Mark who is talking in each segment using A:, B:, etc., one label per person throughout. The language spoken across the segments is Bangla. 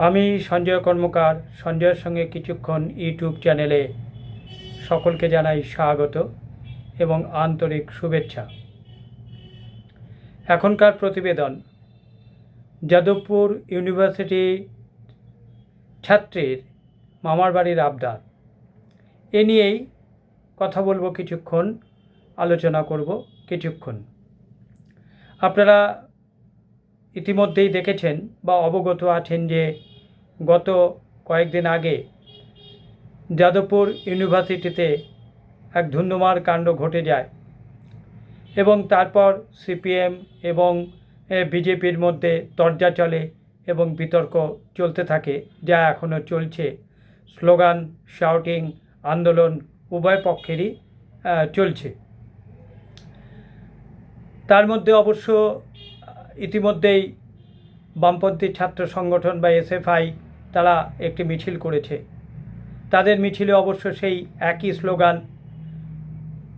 A: আমি সঞ্জয় কর্মকার সঞ্জয়ের সঙ্গে কিছুক্ষণ ইউটিউব চ্যানেলে সকলকে জানাই স্বাগত এবং আন্তরিক শুভেচ্ছা। এখনকার প্রতিবেদন যাদবপুর ইউনিভার্সিটি ছাত্রীর মামার বাড়ির আবদার। এ নিয়েই কথা বলবো, কিছুক্ষণ আলোচনা করব কিছুক্ষণ। আপনারা ইতিমধ্যেই দেখেছেন বা অবগত আছেন যে গত কয়েকদিন আগে যাদবপুর ইউনিভার্সিটিতে এক ধুন্ধুমার কাণ্ড ঘটে যায় এবং তারপর সিপিএম এবং বিজেপির মধ্যে তরজা চলে এবং বিতর্ক চলতে থাকে, যা এখনও চলছে। স্লোগান, শাউটিং, আন্দোলন উভয় পক্ষেরই চলছে। তার মধ্যে অবশ্য ইতিমধ্যেই বামপন্থী ছাত্র সংগঠন বা এসএফআই তারা একটি মিছিল করেছে। তাদের মিছিলে অবশ্য সেই একই স্লোগান,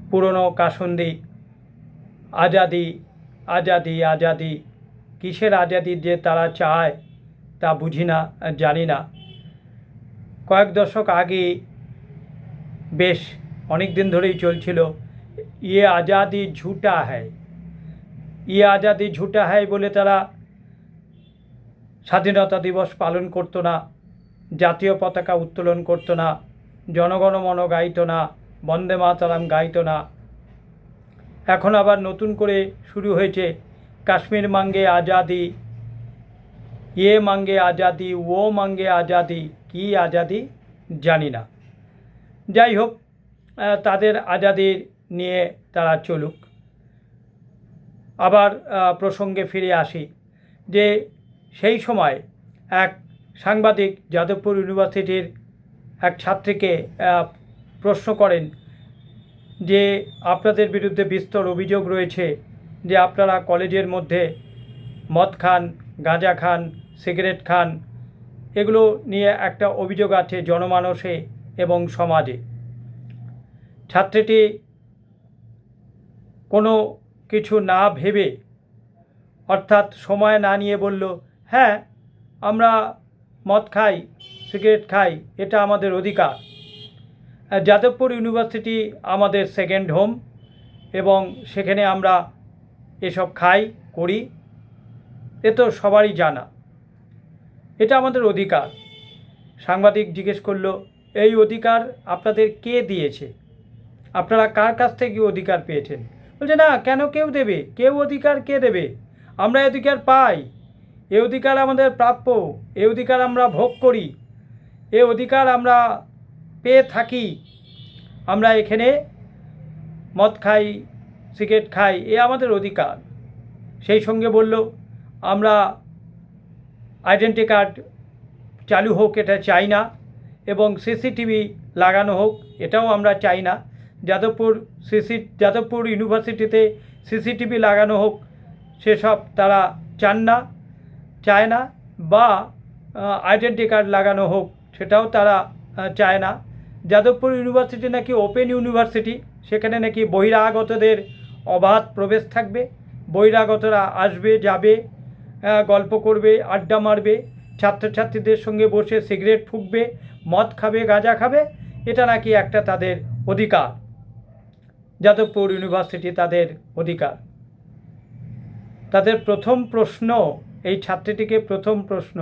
A: পুরনো কাসুন্দি, আজাদি আজাদি আজাদি। কিসের আজাদি যে তারা চায় তা বুঝি না, জানি না। কয়েক দশক আগে বেশ অনেক দিন ধরেই চলছিল ইয়ে আজাদি ঝুটা হ্যায়, ইয়ে আজাদি ঝুটা হ্যায় বলে তারা স্বাধীনতা দিবস পালন করতো না, জাতীয় পতাকা উত্তোলন করতো না, জনগণমন গাইতো না, বন্দে মাতরম গাইতো না। এখন আবার নতুন করে শুরু হয়েছে কাশ্মীর মাঙ্গে আজাদি, ইয়ে মাঙ্গে আজাদি, ও মাঙ্গে আজাদি। কি আজাদি জানি না। যাই হোক, তাদের আজাদির নিয়ে তারা চলুক। আবার প্রসঙ্গে ফিরে আসি যে সেই সময় এক সাংবাদিক যাদবপুর ইউনিভার্সিটির এক ছাত্রীকে প্রশ্ন করেন যে আপনাদের বিরুদ্ধে বিস্তর অভিযোগ রয়েছে যে আপনারা কলেজের মধ্যে মদ খান, গাঁজা খান, সিগারেট খান। এগুলো নিয়ে একটা অভিযোগ আছে জনমানসে এবং সমাজে। ছাত্রীটি কোনো কিছু না ভেবে, অর্থাৎ সময় না নিয়ে বলল, হ্যাঁ আমরা মদ খাই, সিগারেট খাই, এটা আমাদের অধিকার। যাদবপুর ইউনিভার্সিটি আমাদের সেকেন্ড হোম এবং সেখানে আমরা এসব খাই করি, এ তো সবারই জানা, এটা আমাদের অধিকার। সাংবাদিক জিজ্ঞেস করলো, এই অধিকার আপনাদের কে দিয়েছে? আপনারা কার কাছ থেকে অধিকার পেয়েছেন? বলছে না, কেন কেউ দেবে? কেউ অধিকার কে দেবে? আমরা অধিকার পাই, এ অধিকার আমাদের প্রাপ্য, এ অধিকার আমরা ভোগ করি, এ অধিকার আমরা পেয়ে থাকি। আমরা এখানে মদ খাই, সিগারেট খাই, এ আমাদের অধিকার। সেই সঙ্গে বলল, আমরা আইডেন্টি কার্ড চালু হোক এটা চাই না, এবং সিসিটিভি লাগানো হোক এটাও আমরা চাই না। যাদবপুর ইউনিভার্সিটিতে সিসিটিভি লাগানো হোক সেসব তারা চায় না, বা আইডেন্টি কার্ড লাগানো হোক সেটাও তারা চায় না। যাদবপুর ইউনিভার্সিটি নাকি ওপেন ইউনিভার্সিটি, সেখানে নাকি বহিরাগতদের অবাধ প্রবেশ থাকবে। বহিরাগতরা আসবে, যাবে, গল্প করবে, আড্ডা মারবে, ছাত্রছাত্রীদের সঙ্গে বসে সিগারেট ফুঁকবে, মদ খাবে, গাঁজা খাবে। এটা নাকি একটা তাদের অধিকার, যাদবপুর ইউনিভার্সিটি তাদের অধিকার। তাদের প্রথম প্রশ্ন, এই ছাত্রীটিকে প্রথম প্রশ্ন,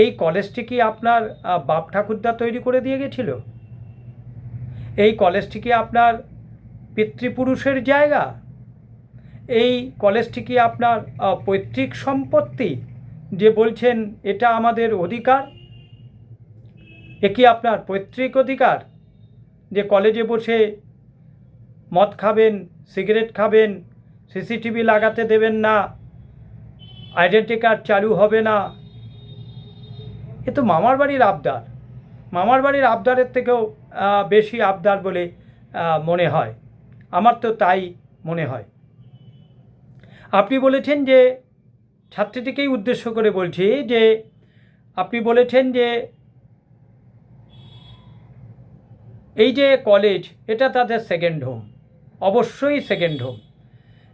A: এই কলেজটি কি আপনার বাপ ঠাকুরদা তৈরি করে দিয়ে গেছিল? এই কলেজটি কি আপনার পিতৃপুরুষের জায়গা? এই কলেজটি কি আপনার পৈতৃক সম্পত্তি যে বলছেন এটা আমাদের অধিকার? এ কি আপনার পৈতৃক অধিকার যে কলেজে বসে মদ খাবেন, সিগারেট খাবেন, সিসিটিভি লাগাতে দেবেন না, আইডেন্টি কার্ড চালু হবে না? এ তো মামার বাড়ির আবদার। মামার বাড়ির আবদারের থেকেও বেশি আবদার বলে মনে হয়, আমার তো তাই মনে হয়। আপনি বলেছেন যে, ছাত্রীটিকেই উদ্দেশ্য করে বলছি, যে আপনি বলেছেন যে এই যে কলেজ এটা তাদের সেকেন্ড হোম। অবশ্যই সেকেন্ড হোম।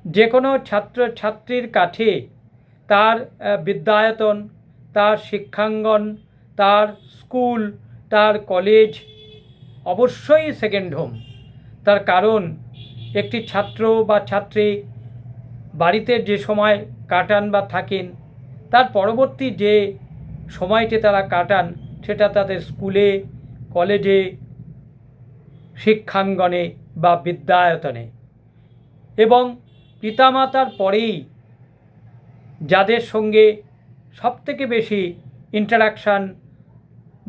A: যে কোনো ছাত্রছাত্রীর কাছে তার বিদ্যায়তন, তার শিক্ষাঙ্গন, তার স্কুল, তার কলেজ অবশ্যই সেকেন্ড হোম। তার কারণ একটি ছাত্র বা ছাত্রী বাড়িতে যে সময় কাটান বা থাকেন, তার পরবর্তী যে সময়টি তারা কাটান সেটা তাদের স্কুলে, কলেজে, শিক্ষাঙ্গনে বা বিদ্যায়তনে। এবং পিতামাতার পরেই যাদের সঙ্গে সবথেকে বেশি ইন্টারাকশান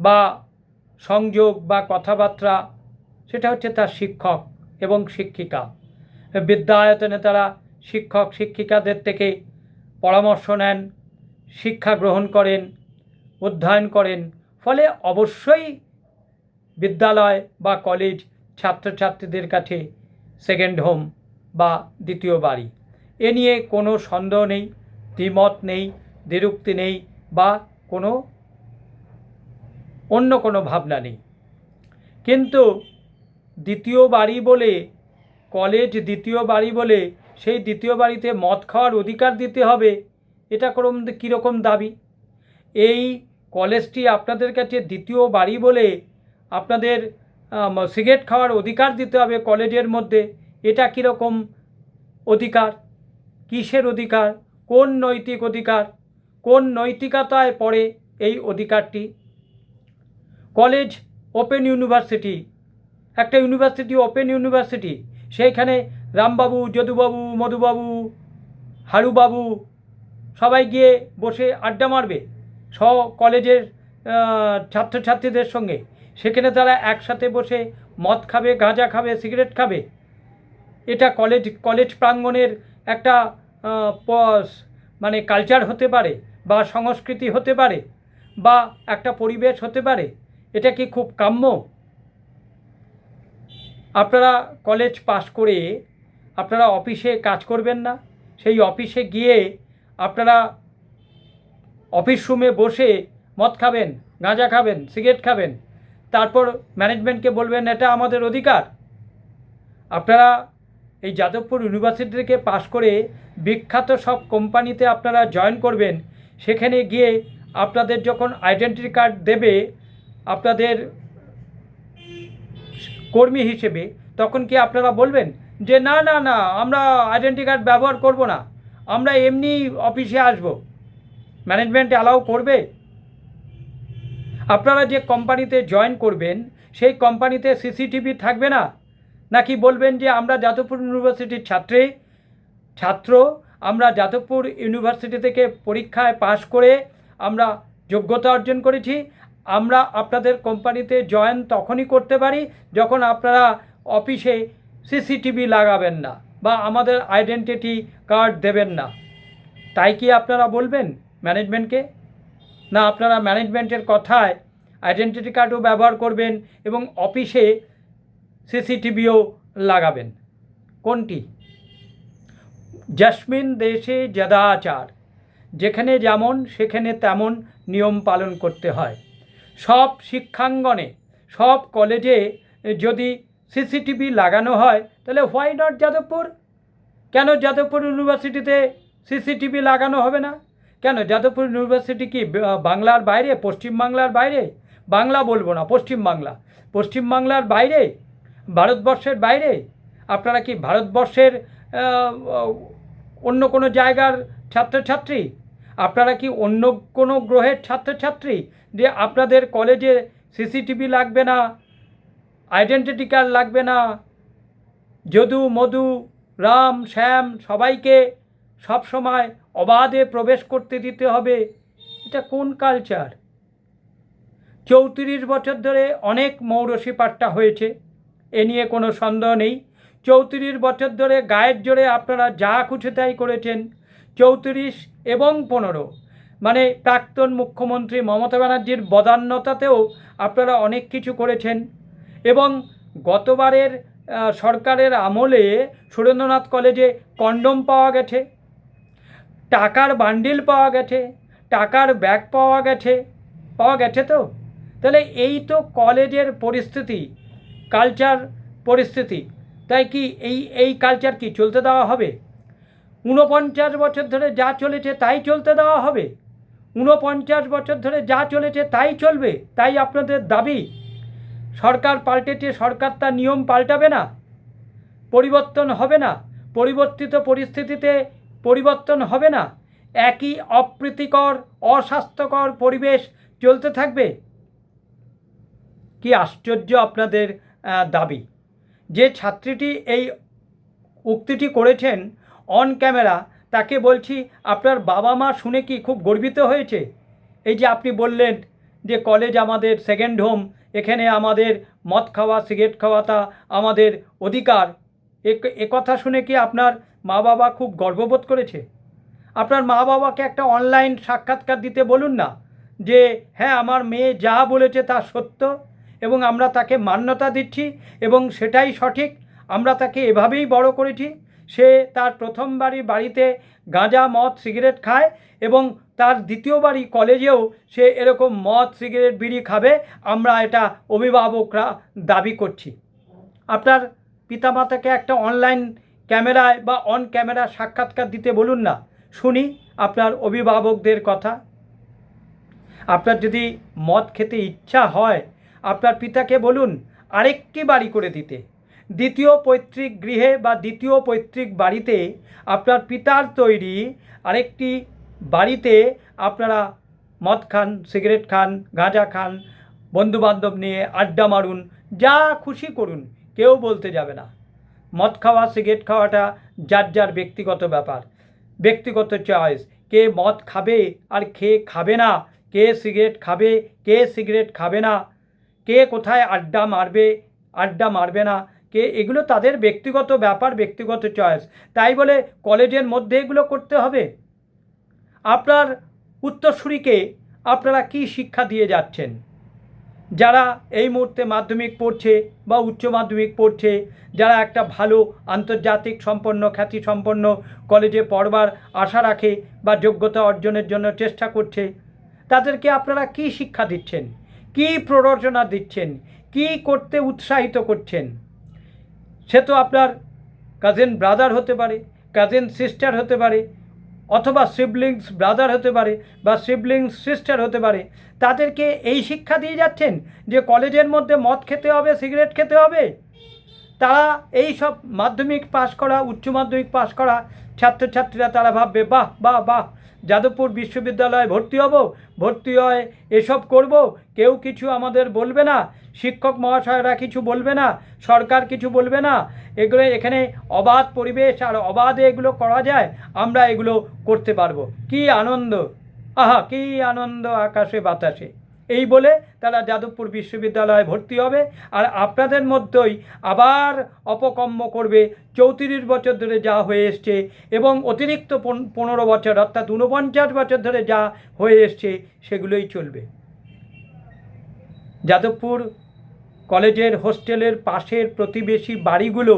A: বা সংযোগ বা কথাবার্তা, সেটা হচ্ছে তার শিক্ষক এবং শিক্ষিকা। বিদ্যায়তনে তারা শিক্ষক শিক্ষিকাদের থেকে পরামর্শ নেন, শিক্ষা গ্রহণ করেন, অধ্যয়ন করেন। ফলে অবশ্যই বিদ্যালয় বা কলেজ ছাত্রছাত্রীদের কাছে সেকেন্ড হোম বা দ্বিতীয় বাড়ি। এ নিয়ে কোনো সন্দেহ নেই, দ্বিমত নেই, দ্বিরুক্তি নেই বা অন্য কোনো ভাবনা নেই। কিন্তু দ্বিতীয় বাড়ি বলে, কলেজ দ্বিতীয় বাড়ি বলে সেই দ্বিতীয় বাড়িতে মদ খাওয়ার অধিকার দিতে হবে, এটা কীরকম দাবি? এই কলেজটি আপনাদের কাছে দ্বিতীয় বাড়ি বলে আপনাদের সিগারেট খাওয়ার অধিকার দিতে হবে কলেজের মধ্যে, এটা কীরকম অধিকার? কিসের অধিকার? কোন নৈতিক অধিকার? কোন নৈতিকতায় পড়ে এই অধিকারটি? কলেজ ওপেন ইউনিভার্সিটি, একটা ইউনিভার্সিটি ওপেন ইউনিভার্সিটি, সেইখানে রামবাবু, যদুবাবু, মধুবাবু, হারুবাবু সবাই গিয়ে বসে আড্ডা মারবে কলেজের ছাত্রছাত্রীদের সঙ্গে। সেখানে তারা একসাথে বসে মদ খাবে, গাঁজা খাবে, সিগারেট খাবে। এটা কলেজ প্রাঙ্গণের একটা মানে কালচার হতে পারে বা সংস্কৃতি হতে পারে বা একটা পরিবেশ হতে পারে? এটা কি খুব কাম্য? আপনারা কলেজ পাশ করে আপনারা অফিসে কাজ করবেন না? সেই অফিসে গিয়ে আপনারা অফিস রুমে বসে মদ খাবেন, গাঁজা খাবেন, সিগারেট খাবেন, তারপর ম্যানেজমেন্টকে বলবেন এটা আমাদের অধিকার? আপনারা এই যাদবপুর ইউনিভার্সিটি থেকে পাশ করে বিখ্যাত সব কোম্পানিতে আপনারা জয়েন করবেন। সেখানে গিয়ে আপনাদের যখন আইডেন্টিটি কার্ড দেবে আপনাদের কর্মী হিসেবে, তখন কি আপনারা বলবেন যে না না না আমরা আইডেন্টি কার্ড ব্যবহার করব না, আমরা এমনি অফিসে আসব? ম্যানেজমেন্ট অ্যালাউ করবে? আপনারা যে কোম্পানিতে জয়েন করবেন সেই কোম্পানিতে সিসিটিভি থাকবে না? নাকি বলবেন যে আমরা যাদবপুর ইউনিভার্সিটির ছাত্র, আমরা যাদবপুর ইউনিভার্সিটি থেকে পরীক্ষায় পাশ করে আমরা যোগ্যতা অর্জন করেছি, আমরা আপনাদের কোম্পানিতে জয়েন তখনই করতে পারি যখন আপনারা অফিসে সিসিটিভি লাগাবেন না বা আমাদের আইডেন্টিটি কার্ড দেবেন না? তাই কি আপনারা বলবেন ম্যানেজমেন্টকে? না আপনারা ম্যানেজমেন্টের কথায় আইডেন্টিটি কার্ডও ব্যবহার করবেন এবং অফিসে সিসিটিভিও লাগাবেন? কোনটি? জস্মিন দেশে যদাচার, যেখানে যেমন সেখানে তেমন নিয়ম পালন করতে হয়। সব শিক্ষাঙ্গনে, সব কলেজে যদি সিসিটিভি লাগানো হয় তাহলে হোয়াই নট যাদবপুর? কেন যাদবপুর ইউনিভার্সিটিতে সিসিটিভি লাগানো হবে না? কেন যাদবপুর ইউনিভার্সিটি কি বাংলার বাইরে, পশ্চিমবাংলার বাইরে? বাংলা বলবো না, পশ্চিমবাংলার বাইরে, ভারতবর্ষের বাইরে? আপনারা কি ভারতবর্ষের অন্য কোনো জায়গার ছাত্রছাত্রী? আপনারা কি অন্য কোনো গ্রহের ছাত্রছাত্রী যে আপনাদের কলেজে সিসিটিভি লাগবে না, আইডেন্টিটি কার্ড লাগবে না, যদু মধু রাম শ্যাম সবাইকে সবসময় অবাধে প্রবেশ করতে দিতে হবে? এটা কোন কালচার? 34 বছর ধরে অনেক মৌরসি পাট্টা হয়েছে, এ নিয়ে কোনো সন্দেহ নেই। 34 বছর ধরে গায়ের জোরে আপনারা যা খুশি তাই করেছেন। 34 এবং 15 মানে প্রাক্তন মুখ্যমন্ত্রী মমতা ব্যানার্জির বদান্যতাতেও আপনারা অনেক কিছু করেছেন। এবং গতবারের সরকারের আমলে সুরেন্দ্রনাথ কলেজে কন্ডোম পাওয়া গেছে, টাকার বান্ডিল পাওয়া গেছে, টাকার ব্যাগ পাওয়া গেছে তো? তাহলে এই তো কলেজের পরিস্থিতি, কালচার পরিস্থিতি। তাই কি এই কালচার কি চলতে দেওয়া হবে? 49 বছর ধরে যা চলেছে তাই চলতে দেওয়া হবে? 49 বছর ধরে যা চলেছে তাই চলবে, তাই আপনাদের দাবি। সরকার পাল্টেছে, সরকার তার নিয়ম পাল্টাবে না, পরিবর্তন হবে না, পরিবর্তিত পরিস্থিতিতে পরিবর্তন হবে না, একই অপ্রীতিকর অস্বাস্থ্যকর পরিবেশ চলতে থাকবে। কি আশ্চর্য আপনাদের দাবি। যে ছাত্রীটি এই উক্তিটি করেছেন অন ক্যামেরা, তাকে বলছি আপনার বাবা মা শুনে কি খুব গর্বিত হয়েছে? এই যে আপনি বললেন যে কলেজ আমাদের সেকেন্ড হোম, এখানে আমাদের মদ খাওয়া সিগারেট খাওয়াটা আমাদের অধিকার, এ কথা শুনে কি আপনার মা বাবা খুব গর্ববোধ করেছে? আপনার মা বাবাকে একটা অনলাইন সাক্ষাৎকার দিতে বলুন না, যে হ্যাঁ আমার মেয়ে যা বলেছে তা সত্য এবং আমরা তাকে মান্যতা দিচ্ছি এবং সেটাই সঠিক, আমরা তাকে এভাবেই বড় করেছি। সে তার প্রথমবারই বাড়িতে গাঁজা মদ সিগারেট খায় এবং তার দ্বিতীয়বারই কলেজেও সে এরকম মদ সিগারেট বিড়ি খাবে, আমরা এটা অভিভাবকরা দাবি করছি। আপনার পিতামাতাকে একটা অনলাইন ক্যামেরায় বা অন ক্যামেরা সাক্ষাৎকার দিতে বলুন না, শুনি আপনার অভিভাবকদের কথা। আপনার যদি মদ খেতে ইচ্ছা হয় আপনার পিতাকে বলুন আরেকটি বাড়ি করে দিতে, দ্বিতীয় পৈতৃক গৃহে বা দ্বিতীয় পৈতৃক বাড়িতে আপনার পিতার তৈরি আরেকটি বাড়িতে আপনারা মদ খান সিগারেট খান গাঁজা খান, বন্ধুবান্ধব নিয়ে আড্ডা মারুন, যা খুশি করুন, কেউ বলতে যাবে না। মদ খাওয়া সিগারেট খাওয়াটা যার যার ব্যক্তিগত ব্যাপার, ব্যক্তিগত চয়েস। কে মদ খাবে আর খেয়ে খাবে না, কে সিগারেট খাবে কে সিগারেট খাবে না, কে কোথায় আড্ডা মারবে আড্ডা মারবে না, কে, এগুলো তাদের ব্যক্তিগত ব্যাপার, ব্যক্তিগত চয়েস। তাই বলে কলেজের মধ্যে এগুলো করতে হবে? আপনার উত্তরসূরিকে আপনারা কি শিক্ষা দিয়ে যাচ্ছেন? যারা এই মুহূর্তে মাধ্যমিক পড়ছে বা উচ্চ মাধ্যমিক পড়ছে, যারা একটা ভালো আন্তর্জাতিক সম্পন্ন খ্যাতি সম্পন্ন কলেজে পড়বার আশা রাখে বা যোগ্যতা অর্জনের জন্য চেষ্টা করছে, তাদেরকে আপনারা কি শিক্ষা দিচ্ছেন, কি প্ররোচনা দিচ্ছেন, কি করতে উৎসাহিত করছেন? সে তো আপনার কাজিন ব্রাদার হতে পারে, কাজিন সিস্টার হতে পারে, অথবা সিবলিংস ব্রাদার হতে পারে বা সিবলিংস সিস্টার হতে পারে। তাদেরকে এই শিক্ষা দিয়ে যাচ্ছেন যে কলেজের মধ্যে মদ খেতে হবে সিগারেট খেতে হবে? তারা এই সব মাধ্যমিক পাশ করা উচ্চ মাধ্যমিক পাশ করা ছাত্রছাত্রীরা তারা ভাববে বাহ বাহ বাহ, যাদবপুর বিশ্ববিদ্যালয়ে ভর্তি হব, ভর্তি হয়ে এসব করব, কেউ কিছু আমাদের বলবে না, শিক্ষক মহাশয়রা কিছু বলবে না, সরকার কিছু বলবে না, এগুলো এখানে অবাধ পরিবেশ আর অবাধে এগুলো করা যায়, আমরা এগুলো করতে পারবো। কি আনন্দ, আহা কি আনন্দ আকাশে বাতাসে। এই বলে তারা যাদবপুর বিশ্ববিদ্যালয়ে ভর্তি হবে আর আপনাদের মধ্যেই আবার অপকর্ম করবে 34 বছর ধরে যা হয়ে এসছে এবং অতিরিক্ত 15 বছর অর্থাৎ 49 বছর ধরে যা হয়ে এসছে সেগুলোই চলবে। যাদবপুর কলেজের হোস্টেলের পাশের প্রতিবেশী বাড়িগুলো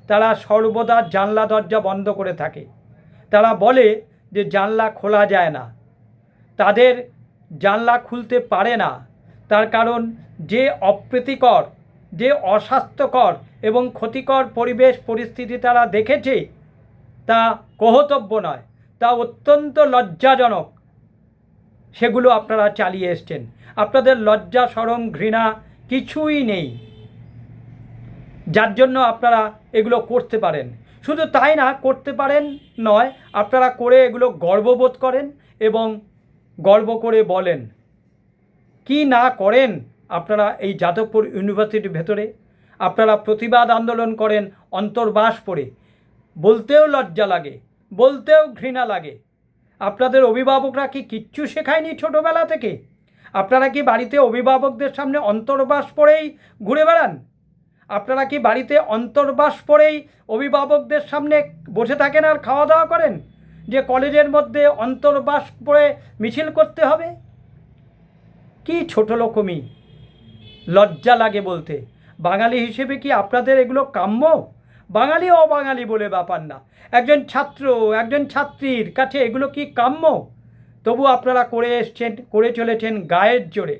A: তারা সর্বদা জানলা দরজা বন্ধ করে থাকে। তারা বলে যে জানলা খোলা যায় না, তাদের জানলা খুলতে পারে না, তার কারণ যে অপ্রীতিকর যে অস্বাস্থ্যকর এবং ক্ষতিকর পরিবেশ পরিস্থিতি তারা দেখেছে তা কহতব্য নয়, তা অত্যন্ত লজ্জাজনক। সেগুলো আপনারা চালিয়ে এসছেন, আপনাদের লজ্জা শরম ঘৃণা কিছুই নেই, যার জন্য আপনারা এগুলো করতে পারেন। শুধু তাই না, করতে পারেন নয়, আপনারা করে এগুলো গর্ববোধ করেন এবং গর্ব করে বলেন। কি না করেন আপনারা এই যাদবপুর ইউনিভার্সিটির ভেতরে? আপনারা প্রতিবাদ আন্দোলন করেন অন্তর্বাস পড়ে, বলতেও লজ্জা লাগে, বলতেও ঘৃণা লাগে। আপনাদের অভিভাবকরা কি কিচ্ছু শেখায়নি ছোটোবেলা থেকে? আপনারা কি বাড়িতে অভিভাবকদের সামনে অন্তর্বাস পড়েই ঘুরে বেড়ান? আপনারা কি বাড়িতে অন্তর্বাস পড়েই অভিভাবকদের সামনে বসে থাকেন আর খাওয়া দাওয়া করেন যে কলেজের মধ্যে অন্তর্বাস পড়ে মিছিল করতে হবে? কি ছোট লোকমি, লজ্জা লাগে বলতে। বাঙালি হিসেবে কি আপনাদের এগুলো কাম্য? বাঙালি অবাঙালি বলে ব্যাপার না, একজন ছাত্র একজন ছাত্রীর কাছে এগুলো কি কাম্য? তবু আপনারা করে এসছেন, করে চলেছেন গায়ের জোরে,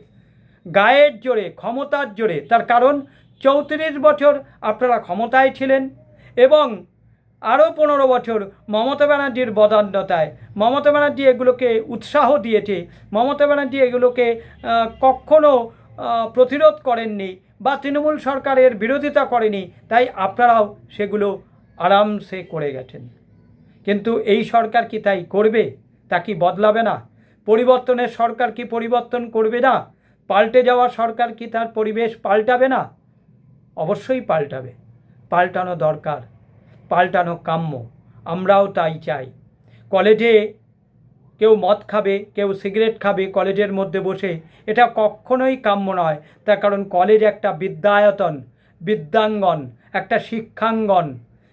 A: গায়ের জোরে, ক্ষমতার জোরে। তার কারণ 34 বছর আপনারা ক্ষমতায় ছিলেন এবং আরও 15 বছর মমতা ব্যানার্জির বদান্যতায় মমতা ব্যানার্জি এগুলোকে উৎসাহ দিয়েছে, মমতা ব্যানার্জি এগুলোকে কখনো প্রতিরোধ করেননি বা তৃণমূল সরকারের বিরোধিতা করেনি, তাই আপনারাও সেগুলো আরামসে করে গেছেন। কিন্তু এই সরকার কি তাই করবে? তা কি বদলাবে না? পরিবর্তনের সরকার কি পরিবর্তন করবে না? পাল্টে যাওয়া সরকার কি তার পরিবেশ পাল্টাবে না? অবশ্যই পাল্টাবে, পাল্টানো দরকার, পাল্টানো কাম্য। আমরাও তাই চাই। কলেজে কেউ মদ খাবে, কেউ সিগারেট খাবে কলেজের মধ্যে বসে, এটা কখনোই কাম্য নয়। তার কারণ কলেজ একটা বিদ্যায়তন, বিদ্যাঙ্গন, একটা শিক্ষাঙ্গন।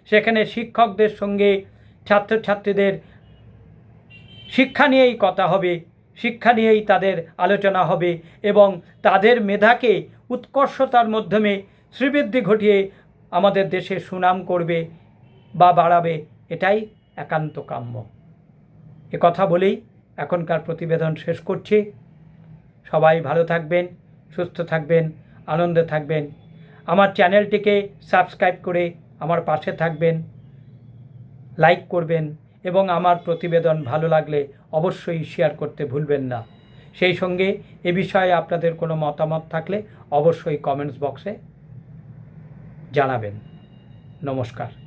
A: সেখানে শিক্ষকদের সঙ্গে ছাত্রছাত্রীদের শিক্ষা নিয়েই কথা হবে, শিক্ষা নিয়েই তাদের আলোচনা হবে এবং তাদের মেধাকে উৎকর্ষতার মাধ্যমে শ্রীবৃদ্ধি ঘটিয়ে আমাদের দেশে সুনাম করবে বা বাড়াবে, এটাই একান্ত কাম্য। কথা বলেই এখনকার প্রতিবেদন শেষ করছি। সবাই ভালো থাকবেন, সুস্থ থাকবেন, আনন্দে থাকবেন। আমার চ্যানেলটিকে সাবস্ক্রাইব করে আমার পাশে থাকবেন, লাইক করবেন এবং আমার প্রতিবেদন ভালো লাগলে অবশ্যই শেয়ার করতে ভুলবেন না। সেই সঙ্গে এ বিষয়ে আপনাদের কোনো মতামত থাকলে অবশ্যই কমেন্টস বক্সে জানাবেন। নমস্কার।